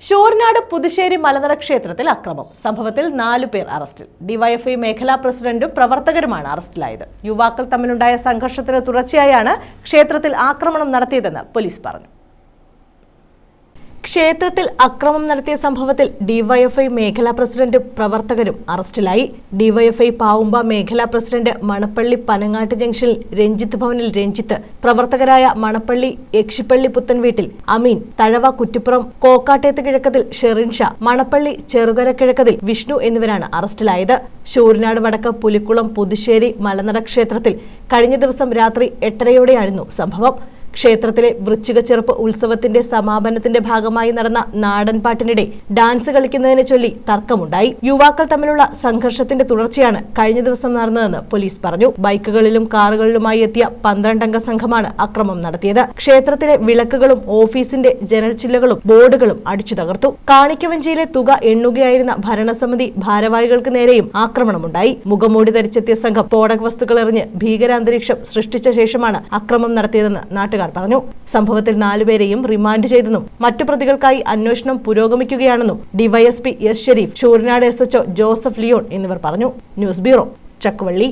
ഷൂർനാട് പുതുശ്ശേരി മലനട ക്ഷേത്രത്തിൽ അക്രമം. സംഭവത്തിൽ 4 പേർ അറസ്റ്റിൽ. ഡിവൈഎഫ്ഐ മേഖലാ പ്രസിഡന്റും പ്രവർത്തകരുമാണ് അറസ്റ്റിലായത്. യുവാക്കൾ തമ്മിലുണ്ടായ സംഘർഷത്തിന് തുടർച്ചയായാണ് ക്ഷേത്രത്തിൽ ആക്രമണം നടത്തിയതെന്ന് പോലീസ് പറഞ്ഞു. ക്ഷേത്രത്തിൽ അക്രമം നടത്തിയ സംഭവത്തിൽ ഡിവൈഎഫ്ഐ മേഖലാ പ്രസിഡന്റും പ്രവർത്തകരും അറസ്റ്റിലായി. ഡിവൈഎഫ്ഐ പാവുമ്പ മേഖലാ പ്രസിഡന്റ് മണപ്പള്ളി പനങ്ങാട്ട് ജംഗ്ഷനിൽ രഞ്ജിത്ത് ഭവനിൽ രഞ്ജിത്ത്, പ്രവർത്തകരായ മണപ്പള്ളി യക്ഷിപ്പള്ളി പുത്തൻ വീട്ടിൽ അമീൻ, തഴവ കുറ്റിപ്പുറം കോക്കാട്ടേത്ത് കിഴക്കതിൽ ഷെറിൻ ഷാ, മണപ്പള്ളി ചെറുകര കിഴക്കതിൽ വിഷ്ണു എന്നിവരാണ് അറസ്റ്റിലായത്. ശൂരനാട് വടക്ക് പുലിക്കുളം പുതുശ്ശേരി മലനട ക്ഷേത്രത്തിൽ കഴിഞ്ഞ ദിവസം രാത്രി 8:30യോടെയായിരുന്നു സംഭവം. ക്ഷേത്രത്തിലെ വൃശ്ചിക ചെറുപ്പ് ഉത്സവത്തിന്റെ സമാപനത്തിന്റെ ഭാഗമായി നടന്ന നാടൻപാട്ടിനിടെ ഡാൻസ് കളിക്കുന്നതിനെ ചൊല്ലി തർക്കമുണ്ടായി. യുവാക്കൾ തമ്മിലുള്ള സംഘർഷത്തിന്റെ തുടർച്ചയാണ് കഴിഞ്ഞ ദിവസം നടന്നതെന്ന് പോലീസ് പറഞ്ഞു. ബൈക്കുകളിലും കാറുകളിലുമായി എത്തിയ 12-അംഗ സംഘമാണ് അക്രമം നടത്തിയത്. ക്ഷേത്രത്തിലെ വിളക്കുകളും ഓഫീസിന്റെ ജനൽച്ചില്ലകളും ബോർഡുകളും അടിച്ചു തകർത്തു. കാണിക്കവഞ്ചിയിലെ തുക എണ്ണുകയായിരുന്ന ഭരണസമിതി ഭാരവാഹികൾക്ക് നേരെയും ആക്രമണമുണ്ടായി. മുഖംമൂടി ധരിച്ചെത്തിയ സംഘം സ്ഫോടക വസ്തുക്കൾ എറിഞ്ഞ് ഭീകരാന്തരീക്ഷം സൃഷ്ടിച്ച ശേഷമാണ് അക്രമം നടത്തിയതെന്ന് നാട്ടുകാർ പറഞ്ഞു. സംഭവത്തിൽ 4 പേരെയും റിമാൻഡ് ചെയ്തെന്നും മറ്റു പ്രതികൾക്കായി അന്വേഷണം പുരോഗമിക്കുകയാണെന്നും DYSP S Sharif, Sooranad SHO Joseph Leon എന്നിവർ പറഞ്ഞു. News bureau, Chakkuvalli.